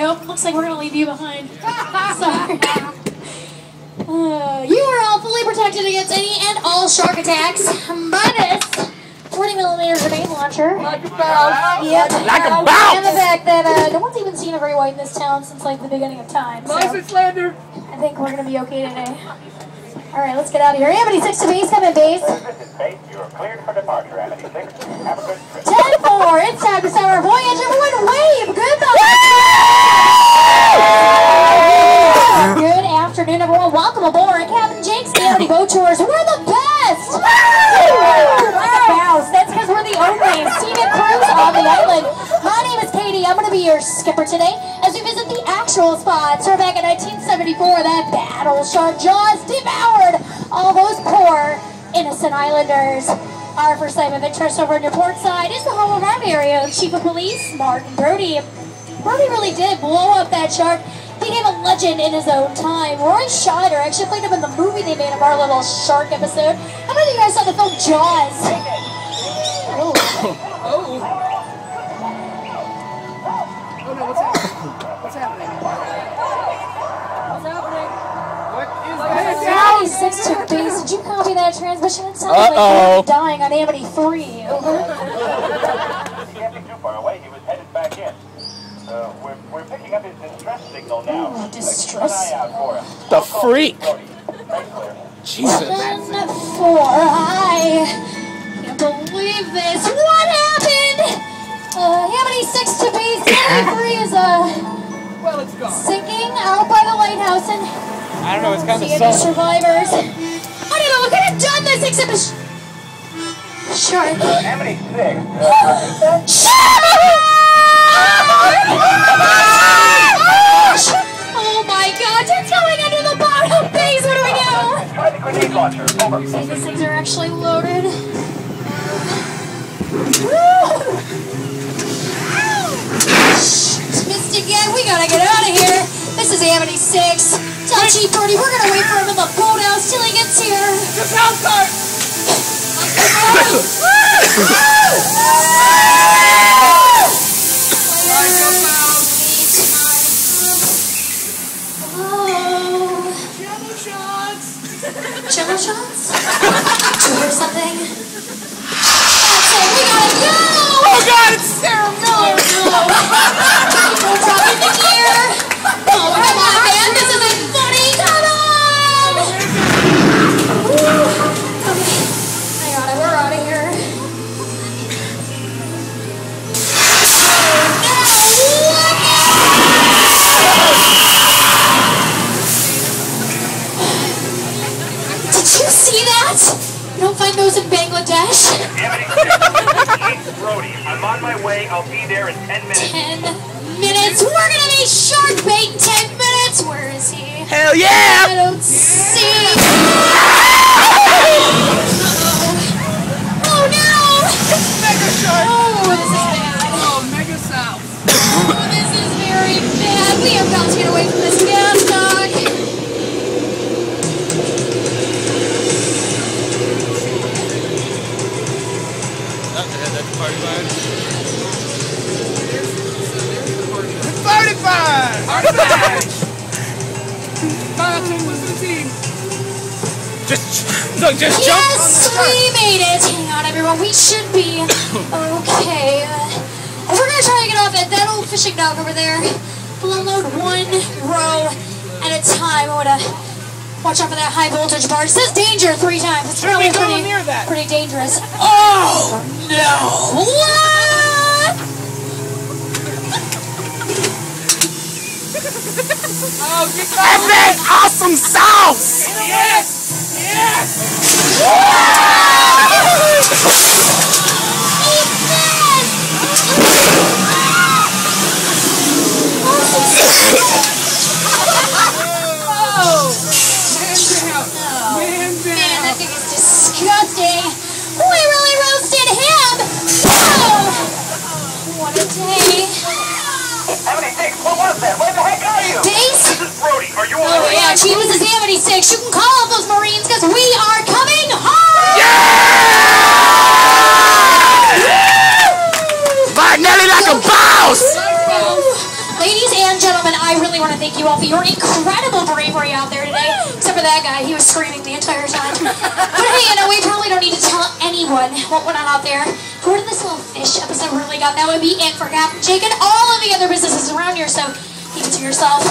Nope, looks like we're gonna leave you behind. Sorry. You are all fully protected against any and all shark attacks by this 40mm grenade launcher. Lika Baus. Yep. Lika Baus. And the fact that no one's even seen a very white in this town since like the beginning of time. So License lander. I think we're gonna be okay today. Alright, let's get out of here. Amity 6 to base, come in base. This is base. You are cleared for departure, Amity 6. Have a good trip. 10-4, it's time to start our voyage. Everyone wave! Goodbye! Good afternoon, everyone. Welcome aboard Captain Jake's Amity Boat Tours. We're the best! Lika Baus. That's because we're the only scenic cruise on the island. My name is Katie. I'm going to be your skipper today as we visit the actual spot. So back in 1974, that battle shark jaws devoured all those poor, innocent islanders. Our first time of interest over on your port side is the home of our very own Chief of Police, Martin Brody. Brody really did blow up that shark. He became a legend in his own time. Roy Scheider actually played him in the movie they made of our little shark episode. How many of you guys saw the film Jaws? Oh. Oh no, what's happening? What's happening? What's happening? What is that? 96 to base. Did you copy that transmission? It sounded like you're dying on Amity 3. Over. He can't be too far away. He was headed back in. We're picking up his distress signal now. Ooh, distress. Keep an eye out for him. The freak! Jesus. 10-4. I can't believe this. What happened? Amity 6 to base. Amity 3 is Well, it's gone. sinking out by the lighthouse, and I don't know, it's kind of any sus. survivors. I don't know. We could have done this except a shark. Amity 6. Oh my God! It's going under the bottom base. What do we do? Try the grenade launcher. Over. See, these things are actually loaded. Missed again. We gotta get out of here. This is Amity 6. Tell Chief Brody we're gonna wait for him in the boathouse till he gets here. Just outside. Jello shots? Did you hear something? That's it, we gotta go! Oh God, it's Sarah Miller. People dropping the gear! Oh, come on, man, this isn't funny! Come on! Woo. Okay, I got it, we're out of here. Did you see that? You don't find those in Bangladesh? Amity 6. Brody. I'm on my way. I'll be there in 10 minutes. 10 minutes? We're gonna be shark bait in 10 minutes! Where is he? Hell yeah! I don't see. Oh no! Mega shark. Oh, this is bad. Oh, Mega South. Oh, this is very bad. We have got to get away from this gas dog. Party line. Party fire! Party fire! What's the team? Look, just jump on the Yes, truck. we made it. Hang on, everyone. We should be okay. We're gonna try to get off at that old fishing dock over there. We'll unload one row at a time. I wanna watch out for that high voltage bar. It says danger 3 times. It's Should we really go near that? pretty dangerous. Oh no! What? Oh, get Epic awesome sauce! Yes! Yes! Man, that thing is disgusting. We really roasted him. Oh, what a day. Amity 6. What was that? Where the heck are you? Base? This is Brody. Are you Oh alright? yeah, Chief, this is Amity 6. You can call up those Marines because we are coming home. Yeah! gentlemen, I really want to thank you all for your incredible bravery out there today. Except for that guy, he was screaming the entire time. But hey, you know, we probably don't need to tell anyone what went on out there. Who did this little fish episode really got? That would be it for Captain Jake and all of the other businesses around here, so keep it to yourself.